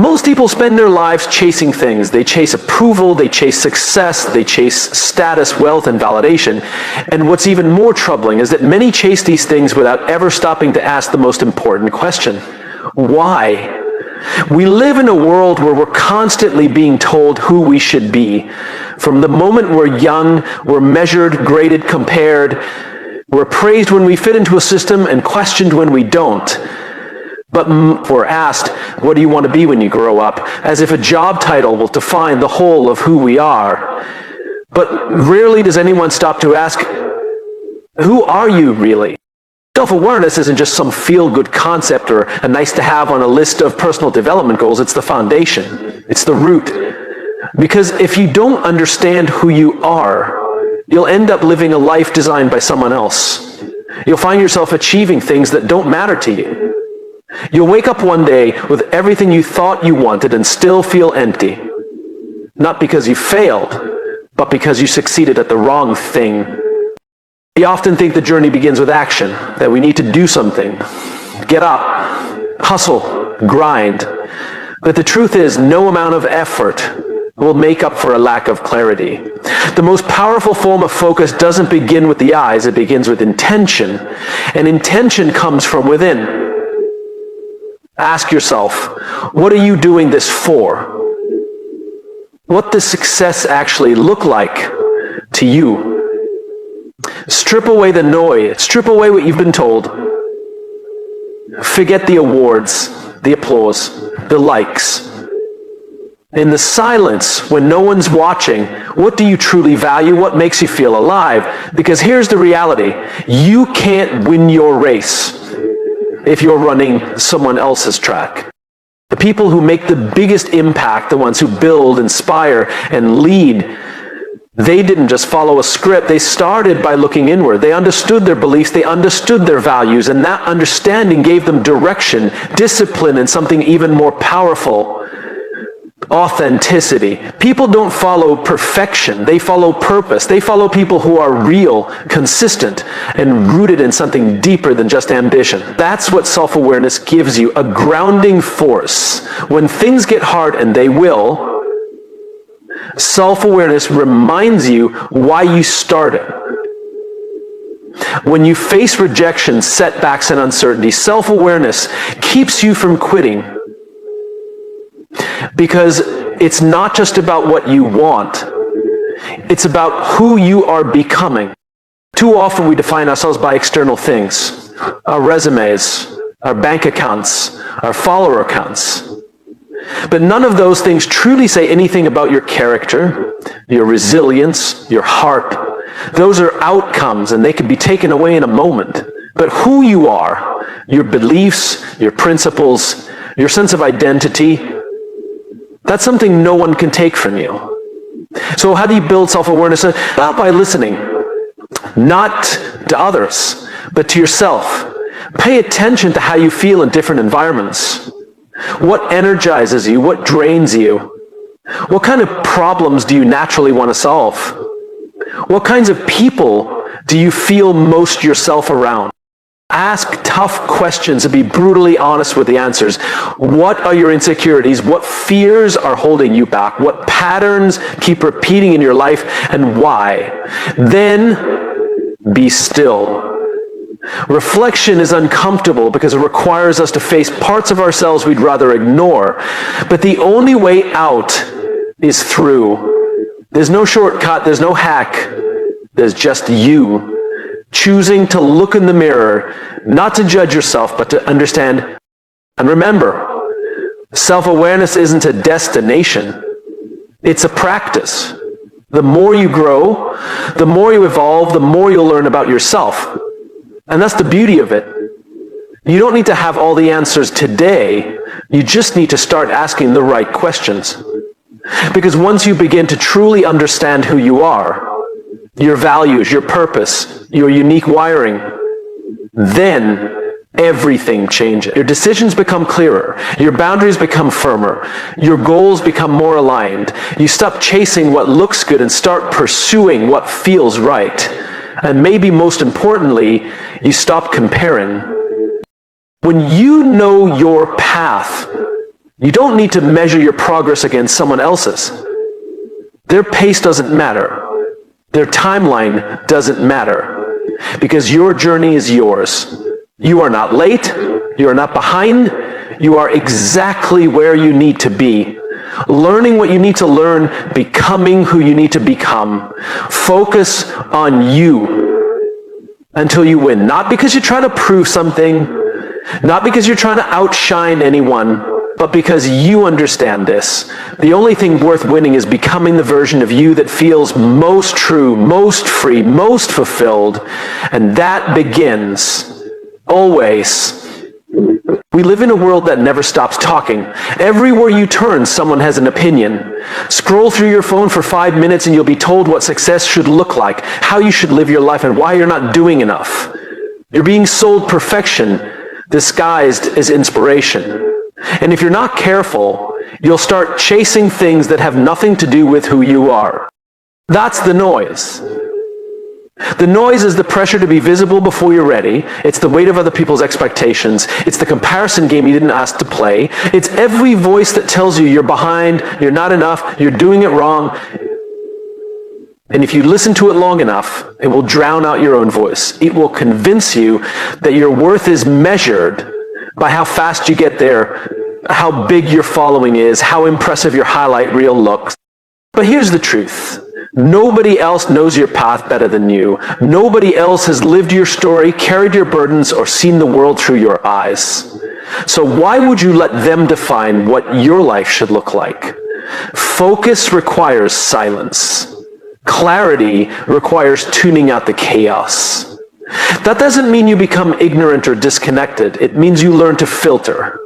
Most people spend their lives chasing things. They chase approval, they chase success, they chase status, wealth, and validation. And what's even more troubling is that many chase these things without ever stopping to ask the most important question: why? We live in a world where we're constantly being told who we should be. From the moment we're young, we're measured, graded, compared. We're praised when we fit into a system and questioned when we don't. But we're asked, what do you want to be when you grow up? As if a job title will define the whole of who we are. But rarely does anyone stop to ask, who are you really? Self-awareness isn't just some feel-good concept or a nice-to-have on a list of personal development goals. It's the foundation. It's the root. Because if you don't understand who you are, you'll end up living a life designed by someone else. You'll find yourself achieving things that don't matter to you. You'll wake up one day with everything you thought you wanted and still feel empty. Not because you failed, but because you succeeded at the wrong thing. We often think the journey begins with action, that we need to do something. Get up, hustle, grind. But the truth is, no amount of effort will make up for a lack of clarity. The most powerful form of focus doesn't begin with the eyes, it begins with intention. And intention comes from within. Ask yourself, what are you doing this for? What does success actually look like to you? Strip away the noise. Strip away what you've been told. Forget the awards, the applause, the likes. In the silence, when no one's watching, what do you truly value? What makes you feel alive? Because here's the reality. You can't win your race if you're running someone else's track. The people who make the biggest impact, the ones who build, inspire, and lead, they didn't just follow a script. They started by looking inward. They understood their beliefs. They understood their values. And that understanding gave them direction, discipline, and something even more powerful: authenticity. People don't follow perfection. They follow purpose. They follow people who are real, consistent, and rooted in something deeper than just ambition. That's what self-awareness gives you, a grounding force. When things get hard, and they will, self-awareness reminds you why you started. When you face rejection, setbacks, and uncertainty, self-awareness keeps you from quitting. Because it's not just about what you want. It's about who you are becoming. Too often we define ourselves by external things. Our resumes, our bank accounts, our follower accounts. But none of those things truly say anything about your character, your resilience, your heart. Those are outcomes, and they can be taken away in a moment. But who you are, your beliefs, your principles, your sense of identity, that's something no one can take from you. So how do you build self-awareness? Well, by listening. Not to others, but to yourself. Pay attention to how you feel in different environments. What energizes you? What drains you? What kind of problems do you naturally want to solve? What kinds of people do you feel most yourself around? Ask tough questions and be brutally honest with the answers. What are your insecurities? What fears are holding you back? What patterns keep repeating in your life, and why? Then be still. Reflection is uncomfortable because it requires us to face parts of ourselves we'd rather ignore. But the only way out is through. There's no shortcut, there's no hack. There's just you choosing to look in the mirror, not to judge yourself, but to understand. And remember, self-awareness isn't a destination. It's a practice. The more you grow, the more you evolve, the more you'll learn about yourself. And that's the beauty of it. You don't need to have all the answers today. You just need to start asking the right questions. Because once you begin to truly understand who you are, your values, your purpose, your unique wiring, then everything changes. Your decisions become clearer. Your boundaries become firmer. Your goals become more aligned. You stop chasing what looks good and start pursuing what feels right. And maybe most importantly, you stop comparing. When you know your path, You don't need to measure your progress against someone else's. Their pace doesn't matter. Their timeline doesn't matter. Because your journey is yours. You are not late. You are not behind. You are exactly where you need to be. Learning what you need to learn, becoming who you need to become. Focus on you until you win. Not because you're trying to prove something, not because you're trying to outshine anyone, but because you understand this. The only thing worth winning is becoming the version of you that feels most true, most free, most fulfilled. And that begins always. We live in a world that never stops talking. Everywhere you turn, someone has an opinion. Scroll through your phone for 5 minutes and you'll be told what success should look like, how you should live your life, and why you're not doing enough. You're being sold perfection, disguised as inspiration. And if you're not careful, you'll start chasing things that have nothing to do with who you are. That's the noise. The noise is the pressure to be visible before you're ready. It's the weight of other people's expectations. It's the comparison game you didn't ask to play. It's every voice that tells you you're behind, you're not enough, you're doing it wrong. And if you listen to it long enough, it will drown out your own voice. It will convince you that your worth is measured by how fast you get there, how big your following is, how impressive your highlight reel looks. But here's the truth. Nobody else knows your path better than you. Nobody else has lived your story, carried your burdens, or seen the world through your eyes. So why would you let them define what your life should look like? Focus requires silence. Clarity requires tuning out the chaos. That doesn't mean you become ignorant or disconnected. It means you learn to filter.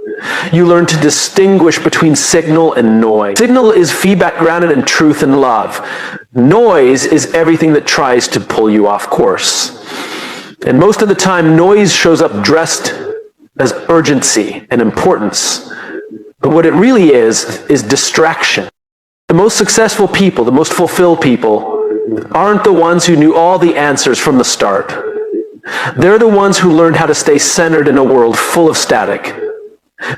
You learn to distinguish between signal and noise. Signal is feedback grounded in truth and love. Noise is everything that tries to pull you off course. And most of the time, noise shows up dressed as urgency and importance. But what it really is distraction. The most successful people, the most fulfilled people, aren't the ones who knew all the answers from the start. They're the ones who learned how to stay centered in a world full of static.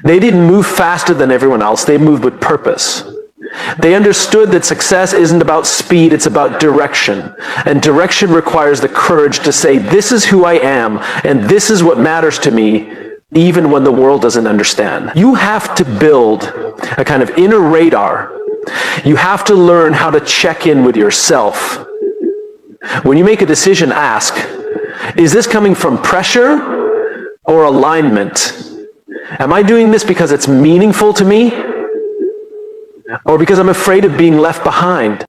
They didn't move faster than everyone else. They moved with purpose. They understood that success isn't about speed, it's about direction. And direction requires the courage to say, this is who I am, and this is what matters to me, even when the world doesn't understand. You have to build a kind of inner radar. You have to learn how to check in with yourself. When you make a decision, ask, is this coming from pressure or alignment? Am I doing this because it's meaningful to me? Or because I'm afraid of being left behind?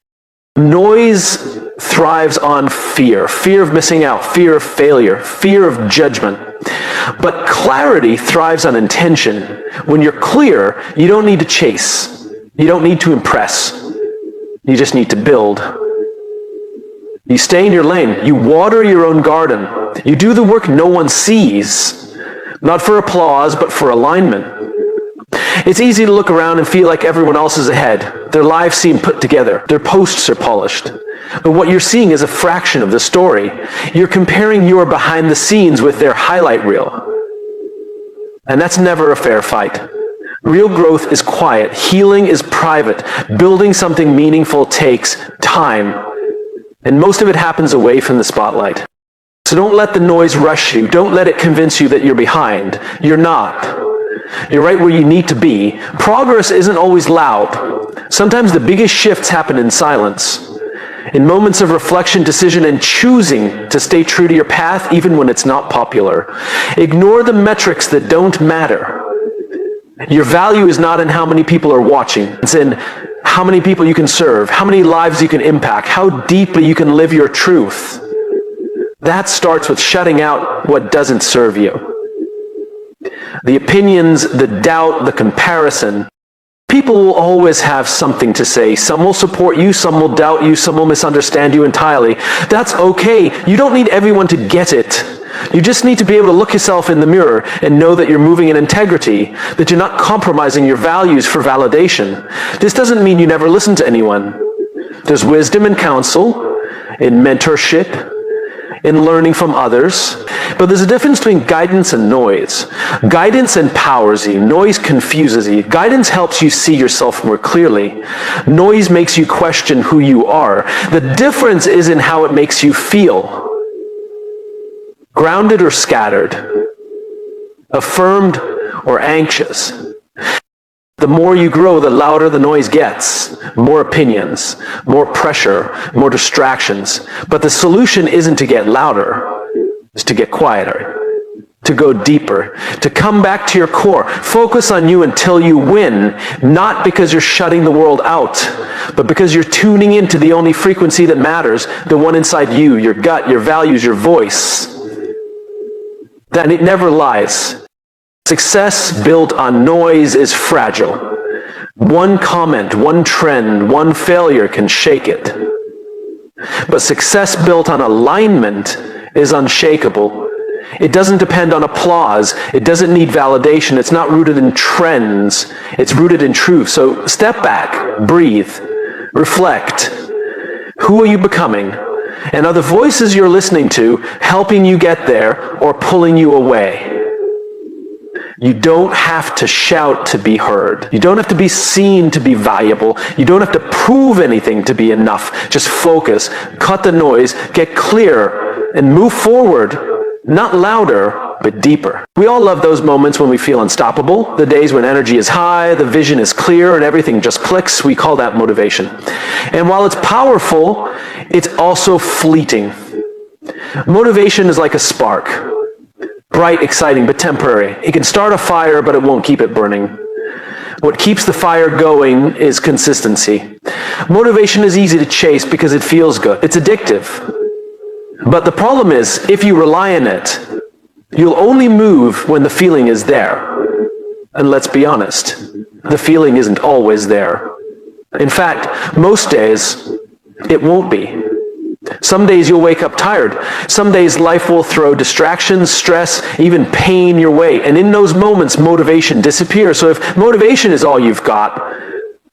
Noise thrives on fear. Fear of missing out, fear of failure, fear of judgment. But clarity thrives on intention. When you're clear, you don't need to chase. You don't need to impress. You just need to build. You stay in your lane. You water your own garden. You do the work no one sees. Not for applause, but for alignment. It's easy to look around and feel like everyone else is ahead. Their lives seem put together. Their posts are polished. But what you're seeing is a fraction of the story. You're comparing your behind the scenes with their highlight reel. And that's never a fair fight. Real growth is quiet. Healing is private. Building something meaningful takes time. And most of it happens away from the spotlight. So don't let the noise rush you. Don't let it convince you that you're behind. You're not. You're right where you need to be. Progress isn't always loud. Sometimes the biggest shifts happen in silence. In moments of reflection, decision, and choosing to stay true to your path even when it's not popular. Ignore the metrics that don't matter. Your value is not in how many people are watching. It's in how many people you can serve, how many lives you can impact, how deeply you can live your truth. That starts with shutting out what doesn't serve you. The opinions, the doubt, the comparison. People will always have something to say. Some will support you, some will doubt you, some will misunderstand you entirely. That's okay. You don't need everyone to get it. You just need to be able to look yourself in the mirror and know that you're moving in integrity, that you're not compromising your values for validation. This doesn't mean you never listen to anyone. There's wisdom and counsel, in mentorship, in learning from others. But there's a difference between guidance and noise. Guidance empowers you. Noise confuses you. Guidance helps you see yourself more clearly. Noise makes you question who you are. The difference is in how it makes you feel. Grounded or scattered. Affirmed or anxious. The more you grow, the louder the noise gets. More opinions, more pressure, more distractions. But the solution isn't to get louder, it's to get quieter, to go deeper, to come back to your core. Focus on you until you win, not because you're shutting the world out, but because you're tuning into the only frequency that matters, the one inside you, your gut, your values, your voice. Then it never lies. Success built on noise is fragile. One comment, one trend, one failure can shake it. But success built on alignment is unshakable. It doesn't depend on applause. It doesn't need validation. It's not rooted in trends. It's rooted in truth. So step back, breathe, reflect. Who are you becoming? And are the voices you're listening to helping you get there or pulling you away? You don't have to shout to be heard. You don't have to be seen to be valuable. You don't have to prove anything to be enough. Just focus, cut the noise, get clear, and move forward. Not louder, but deeper. We all love those moments when we feel unstoppable, the days when energy is high, the vision is clear, and everything just clicks. We call that motivation. And while it's powerful, it's also fleeting. Motivation is like a spark. Bright, exciting, but temporary. It can start a fire, but it won't keep it burning. What keeps the fire going is consistency. Motivation is easy to chase because it feels good. It's addictive. But the problem is, if you rely on it, you'll only move when the feeling is there. And let's be honest, the feeling isn't always there. In fact, most days, it won't be. Some days you'll wake up tired. Some days life will throw distractions, stress, even pain your way. And in those moments, motivation disappears. So if motivation is all you've got,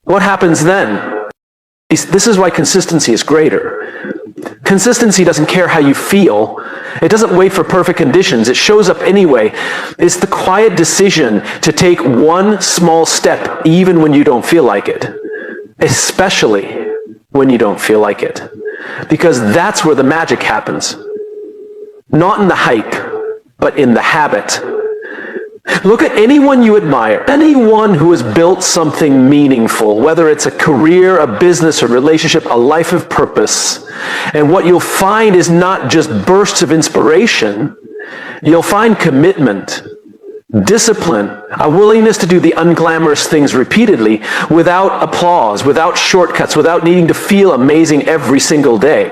what happens then? This is why consistency is greater. Consistency doesn't care how you feel. It doesn't wait for perfect conditions. It shows up anyway. It's the quiet decision to take one small step even when you don't feel like it. Especially when you don't feel like it. Because that's where the magic happens. Not in the hype, but in the habit. Look at anyone you admire, anyone who has built something meaningful, whether it's a career, a business, a relationship, a life of purpose. And what you'll find is not just bursts of inspiration. You'll find commitment, discipline, a willingness to do the unglamorous things repeatedly without applause, without shortcuts, without needing to feel amazing every single day.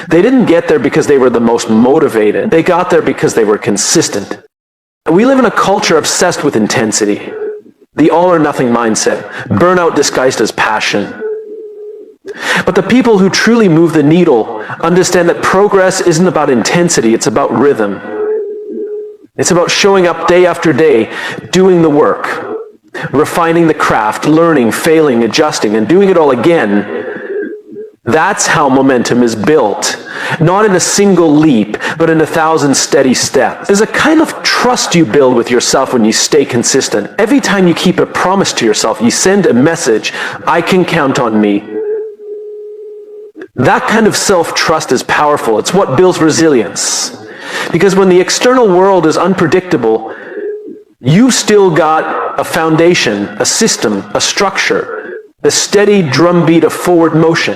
They didn't get there because they were the most motivated. They got there because they were consistent. We live in a culture obsessed with intensity, the all or nothing mindset, burnout disguised as passion. But the people who truly move the needle understand that progress isn't about intensity, it's about rhythm. It's about showing up day after day, doing the work, refining the craft, learning, failing, adjusting, and doing it all again. That's how momentum is built. Not in a single leap, but in 1,000 steady steps. There's a kind of trust you build with yourself when you stay consistent. Every time you keep a promise to yourself, you send a message, I can count on me. That kind of self-trust is powerful. It's what builds resilience. Because when the external world is unpredictable, you've still got a foundation, a system, a structure, a steady drumbeat of forward motion.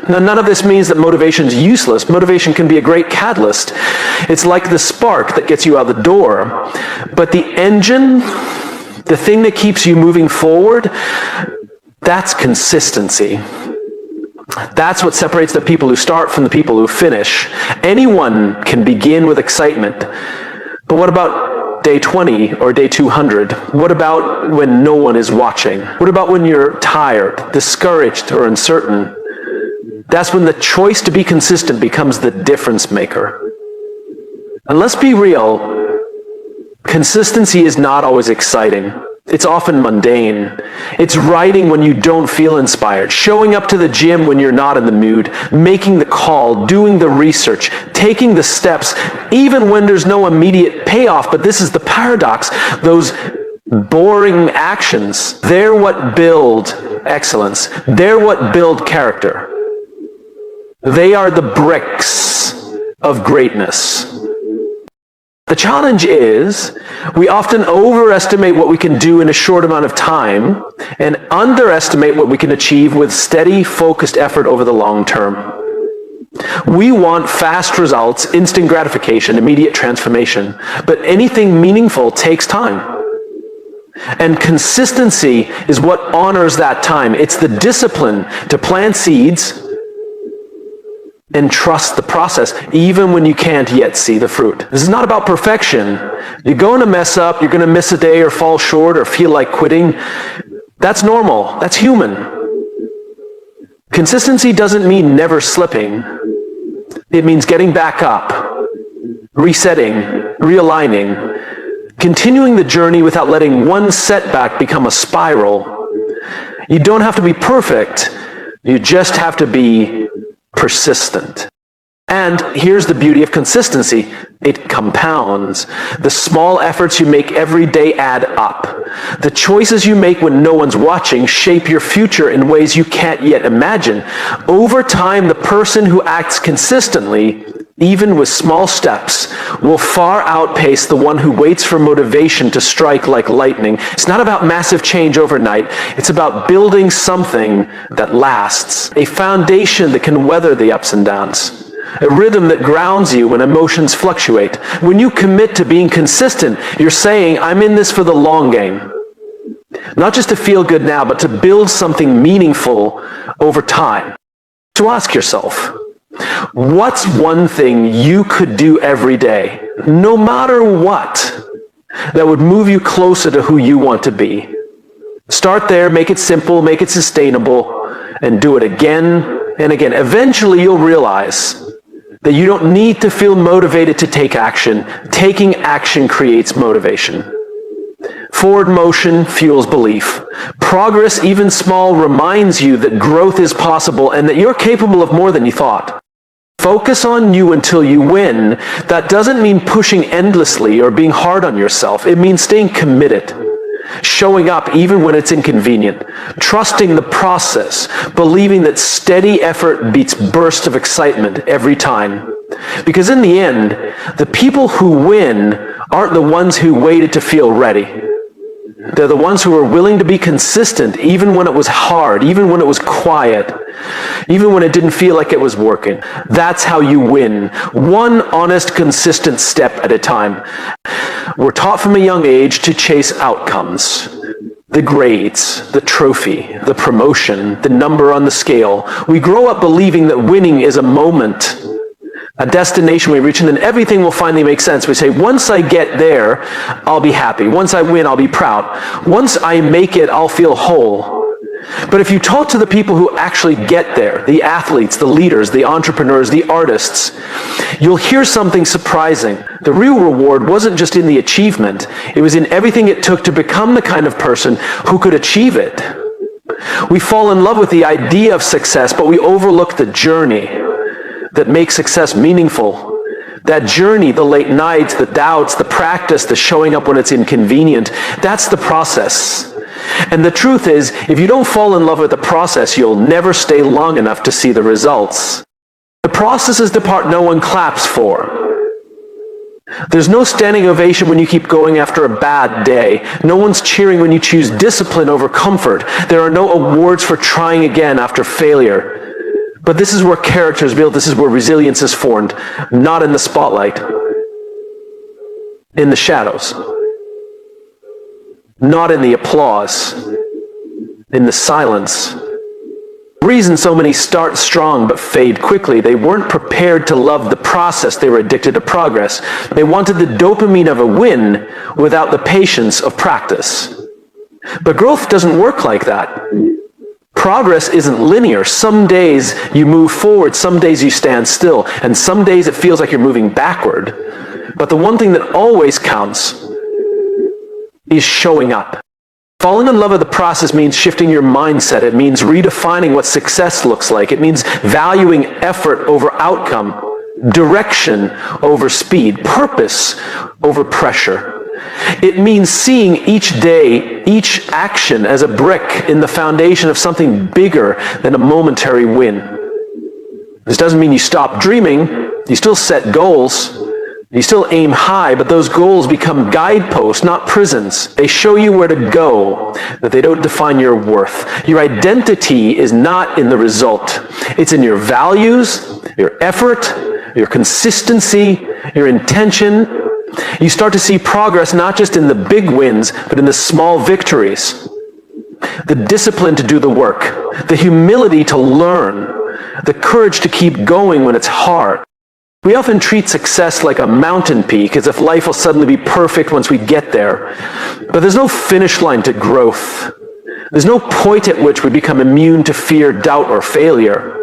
Now, none of this means that motivation is useless. Motivation can be a great catalyst. It's like the spark that gets you out the door. But the engine, the thing that keeps you moving forward, that's consistency. That's what separates the people who start from the people who finish. Anyone can begin with excitement. But what about day 20 or day 200? What about when no one is watching? What about when you're tired, discouraged, or uncertain? That's when the choice to be consistent becomes the difference maker. And let's be real, consistency is not always exciting. It's often mundane. It's writing when you don't feel inspired, showing up to the gym when you're not in the mood, making the call, doing the research, taking the steps, even when there's no immediate payoff. But this is the paradox. Those boring actions, they're what build excellence. They're what build character. They are the bricks of greatness. The challenge is, we often overestimate what we can do in a short amount of time and underestimate what we can achieve with steady, focused effort over the long term. We want fast results, instant gratification, immediate transformation, but anything meaningful takes time. And consistency is what honors that time. It's the discipline to plant seeds and trust the process, even when you can't yet see the fruit. This is not about perfection. You're going to mess up, you're going to miss a day or fall short or feel like quitting. That's normal. That's human. Consistency doesn't mean never slipping. It means getting back up, resetting, realigning, continuing the journey without letting one setback become a spiral. You don't have to be perfect. You just have to be persistent. And here's the beauty of consistency. It compounds. The small efforts you make every day add up. The choices you make when no one's watching shape your future in ways you can't yet imagine. Over time, the person who acts consistently, even with small steps, will far outpace the one who waits for motivation to strike like lightning. It's not about massive change overnight. It's about building something that lasts, a foundation that can weather the ups and downs, a rhythm that grounds you when emotions fluctuate. When you commit to being consistent, you're saying, I'm in this for the long game. Not just to feel good now, but to build something meaningful over time. So ask yourself, what's one thing you could do every day, no matter what, that would move you closer to who you want to be? Start there, make it simple, make it sustainable, and do it again and again. Eventually you'll realize that you don't need to feel motivated to take action. Taking action creates motivation. Forward motion fuels belief. Progress, even small, reminds you that growth is possible and that you're capable of more than you thought. Focus on you until you win. That doesn't mean pushing endlessly or being hard on yourself. It means staying committed, showing up even when it's inconvenient, trusting the process, believing that steady effort beats bursts of excitement every time. Because in the end, the people who win aren't the ones who waited to feel ready. They're the ones who are willing to be consistent even when it was hard, even when it was quiet, even when it didn't feel like it was working. That's how you win. One honest, consistent step at a time. We're taught from a young age to chase outcomes. The grades, the trophy, the promotion, the number on the scale. We grow up believing that winning is a moment, a destination we reach, and then everything will finally make sense. We say, once I get there, I'll be happy. Once I win, I'll be proud. Once I make it, I'll feel whole. But if you talk to the people who actually get there, the athletes, the leaders, the entrepreneurs, the artists, you'll hear something surprising. The real reward wasn't just in the achievement. It was in everything it took to become the kind of person who could achieve it. We fall in love with the idea of success, but we overlook the journey that makes success meaningful. That journey, the late nights, the doubts, the practice, the showing up when it's inconvenient, that's the process. And the truth is, if you don't fall in love with the process, you'll never stay long enough to see the results. The process is the part no one claps for. There's no standing ovation when you keep going after a bad day. No one's cheering when you choose discipline over comfort. There are no awards for trying again after failure. But this is where character is built. This is where resilience is formed. Not in the spotlight. In the shadows. Not in the applause. In the silence. The reason so many start strong but fade quickly, they weren't prepared to love the process. They were addicted to progress. They wanted the dopamine of a win without the patience of practice. But growth doesn't work like that. Progress isn't linear. Some days you move forward, some days you stand still, and some days it feels like you're moving backward. But the one thing that always counts is showing up. Falling in love with the process means shifting your mindset. It means redefining what success looks like. It means valuing effort over outcome, direction over speed, purpose over pressure. It means seeing each day, each action as a brick in the foundation of something bigger than a momentary win. This doesn't mean you stop dreaming. You still set goals. You still aim high, but those goals become guideposts, not prisons. They show you where to go, but they don't define your worth. Your identity is not in the result. It's in your values, your effort, your consistency, your intention. You start to see progress not just in the big wins, but in the small victories. The discipline to do the work, the humility to learn, the courage to keep going when it's hard. We often treat success like a mountain peak, as if life will suddenly be perfect once we get there. But there's no finish line to growth. There's no point at which we become immune to fear, doubt, or failure.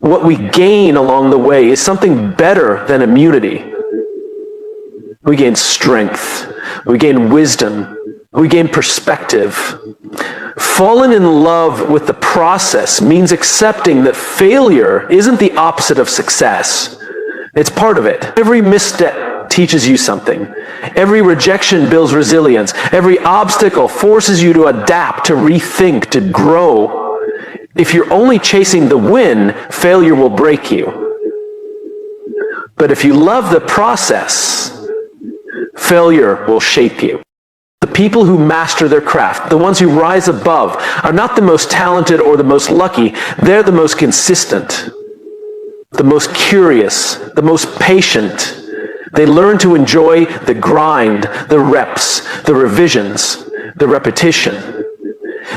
What we gain along the way is something better than immunity. We gain strength. We gain wisdom. We gain perspective. Falling in love with the process means accepting that failure isn't the opposite of success. It's part of it. Every misstep teaches you something. Every rejection builds resilience. Every obstacle forces you to adapt, to rethink, to grow. If you're only chasing the win, failure will break you. But if you love the process, failure will shape you. The people who master their craft, the ones who rise above, are not the most talented or the most lucky. They're the most consistent, the most curious, the most patient. They learn to enjoy the grind, the reps, the revisions, the repetition.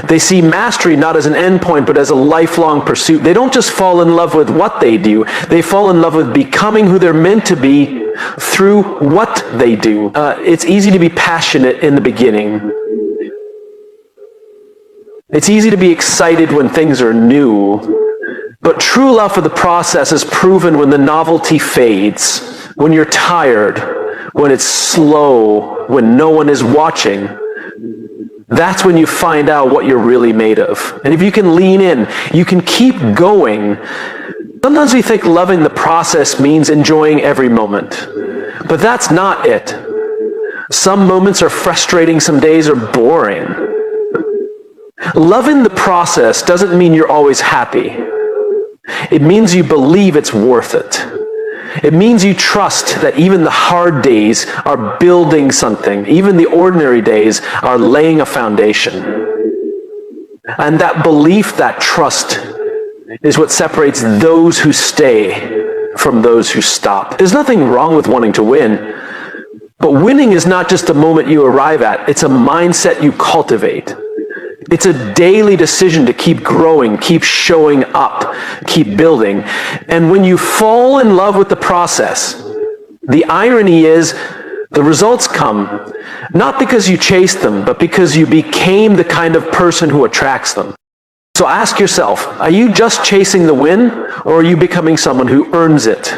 They see mastery not as an endpoint, but as a lifelong pursuit. They don't just fall in love with what they do. They fall in love with becoming who they're meant to be through what they do. It's easy to be passionate in the beginning. It's easy to be excited when things are new. But true love for the process is proven when the novelty fades, when you're tired, when it's slow, when no one is watching. That's when you find out what you're really made of. And if you can lean in, you can keep going. Sometimes we think loving the process means enjoying every moment. But that's not it. Some moments are frustrating, some days are boring. Loving the process doesn't mean you're always happy. It means you believe it's worth it. It means you trust that even the hard days are building something. Even the ordinary days are laying a foundation. And that belief, that trust, is what separates those who stay from those who stop. There's nothing wrong with wanting to win. But winning is not just a moment you arrive at. It's a mindset you cultivate. It's a daily decision to keep growing, keep showing up, keep building. And when you fall in love with the process, the irony is the results come not because you chased them, but because you became the kind of person who attracts them. So ask yourself, are you just chasing the win, or are you becoming someone who earns it?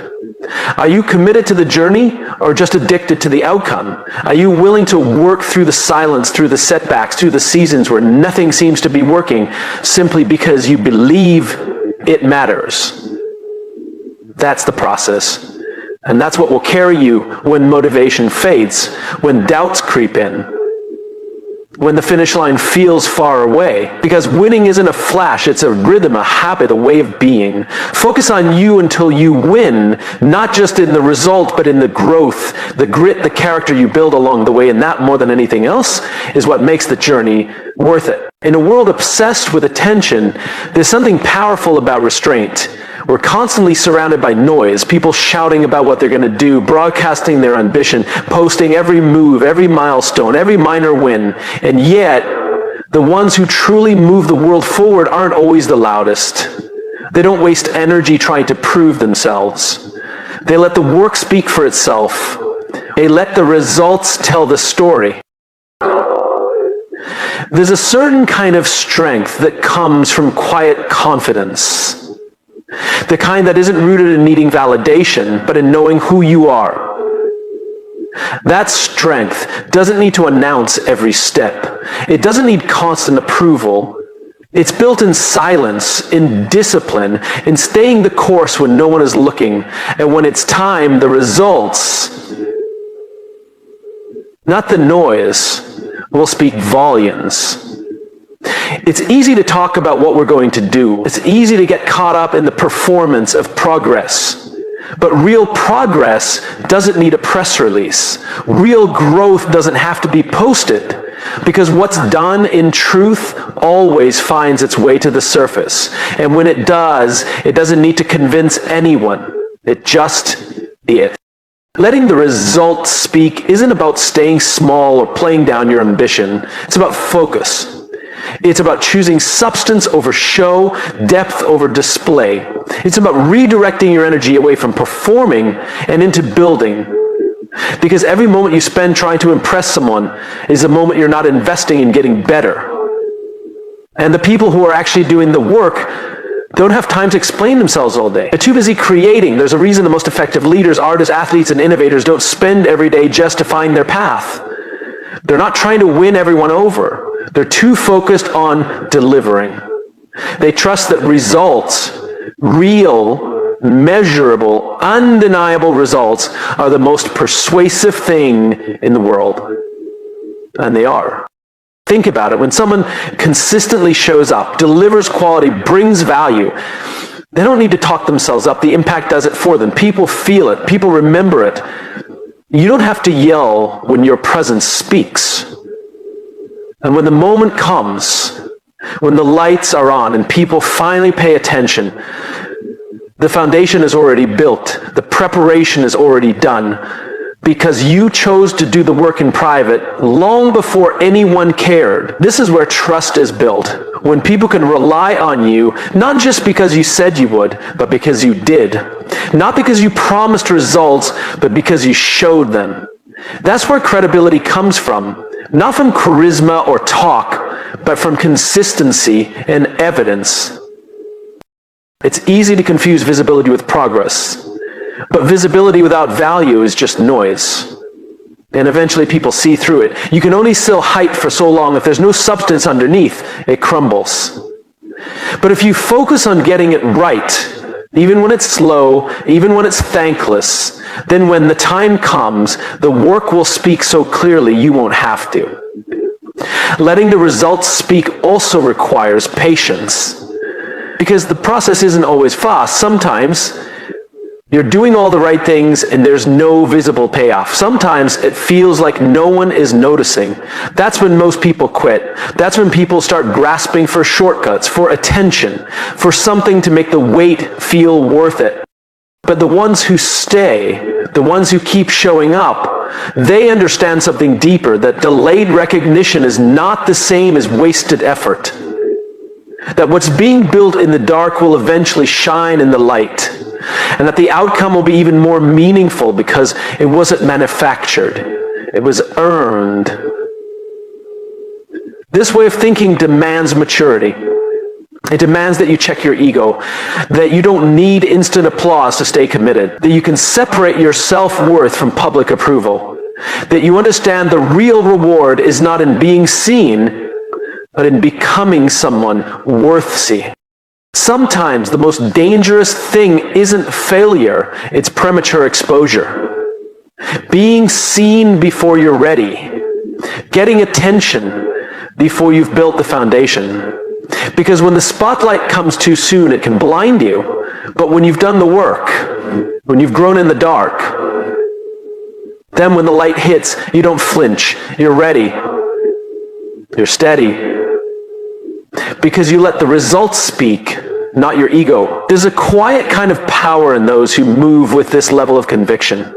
Are you committed to the journey or just addicted to the outcome? Are you willing to work through the silence, through the setbacks, through the seasons where nothing seems to be working simply because you believe it matters? That's the process. And that's what will carry you when motivation fades, when doubts creep in, when the finish line feels far away. Because winning isn't a flash, it's a rhythm, a habit, a way of being. Focus on you until you win, not just in the result, but in the growth, the grit, the character you build along the way. And that, more than anything else, is what makes the journey worth it. In a world obsessed with attention, there's something powerful about restraint. We're constantly surrounded by noise, people shouting about what they're going to do, broadcasting their ambition, posting every move, every milestone, every minor win. And yet, the ones who truly move the world forward aren't always the loudest. They don't waste energy trying to prove themselves. They let the work speak for itself. They let the results tell the story. There's a certain kind of strength that comes from quiet confidence. The kind that isn't rooted in needing validation, but in knowing who you are. That strength doesn't need to announce every step. It doesn't need constant approval. It's built in silence, in discipline, in staying the course when no one is looking. And when it's time, the results, not the noise, will speak volumes. It's easy to talk about what we're going to do. It's easy to get caught up in the performance of progress. But real progress doesn't need a press release. Real growth doesn't have to be posted, because what's done in truth always finds its way to the surface. And when it does, it doesn't need to convince anyone. It just is. Letting the results speak isn't about staying small or playing down your ambition. It's about focus. It's about choosing substance over show, depth over display. It's about redirecting your energy away from performing and into building. Because every moment you spend trying to impress someone is a moment you're not investing in getting better. And the people who are actually doing the work don't have time to explain themselves all day. They're too busy creating. There's a reason the most effective leaders, artists, athletes, and innovators don't spend every day just to find their path. They're not trying to win everyone over. They're too focused on delivering. They trust that results, real, measurable, undeniable results, are the most persuasive thing in the world. And they are. Think about it. When someone consistently shows up, delivers quality, brings value, they don't need to talk themselves up. The impact does it for them. People feel it. People remember it. You don't have to yell when your presence speaks. And when the moment comes, when the lights are on and people finally pay attention, the foundation is already built. The preparation is already done, because you chose to do the work in private long before anyone cared. This is where trust is built. When people can rely on you, not just because you said you would, but because you did. Not because you promised results, but because you showed them. That's where credibility comes from. Not from charisma or talk, but from consistency and evidence. It's easy to confuse visibility with progress, but visibility without value is just noise. And eventually people see through it. You can only sell hype for so long. If there's no substance underneath, it crumbles. But if you focus on getting it right, even when it's slow, even when it's thankless, then when the time comes, the work will speak so clearly you won't have to. Letting the results speak also requires patience, because the process isn't always fast. Sometimes you're doing all the right things and there's no visible payoff. Sometimes it feels like no one is noticing. That's when most people quit. That's when people start grasping for shortcuts, for attention, for something to make the wait feel worth it. But the ones who stay, the ones who keep showing up, they understand something deeper, that delayed recognition is not the same as wasted effort. That what's being built in the dark will eventually shine in the light. And that the outcome will be even more meaningful because it wasn't manufactured. It was earned. This way of thinking demands maturity. It demands that you check your ego, that you don't need instant applause to stay committed, that you can separate your self-worth from public approval, that you understand the real reward is not in being seen, but in becoming someone worth seeing. Sometimes the most dangerous thing isn't failure, it's premature exposure. Being seen before you're ready. Getting attention before you've built the foundation. Because when the spotlight comes too soon, it can blind you. But when you've done the work, when you've grown in the dark, then when the light hits, you don't flinch. You're ready. You're steady. Because you let the results speak, not your ego. There's a quiet kind of power in those who move with this level of conviction.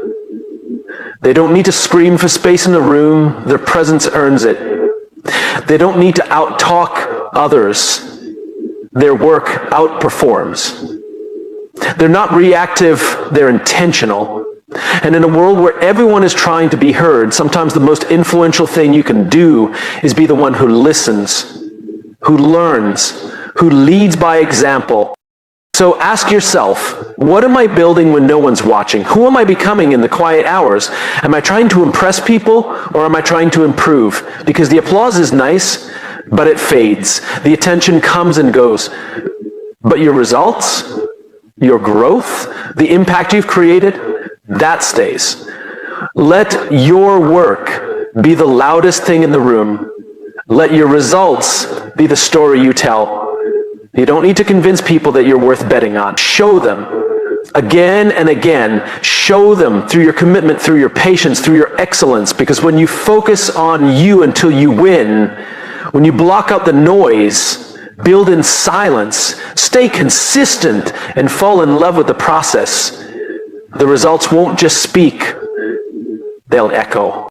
They don't need to scream for space in the room. Their presence earns it. They don't need to out-talk others. Their work outperforms. They're not reactive, they're intentional. And in a world where everyone is trying to be heard, sometimes the most influential thing you can do is be the one who listens, who learns, who leads by example. So ask yourself, what am I building when no one's watching? Who am I becoming in the quiet hours? Am I trying to impress people, or am I trying to improve? Because the applause is nice, but it fades. The attention comes and goes. But your results, your growth, the impact you've created, that stays. Let your work be the loudest thing in the room. Let your results be the story you tell. You don't need to convince people that you're worth betting on. Show them again and again. Show them through your commitment, through your patience, through your excellence. Because when you focus on you until you win, when you block out the noise, build in silence, stay consistent, and fall in love with the process, the results won't just speak, they'll echo.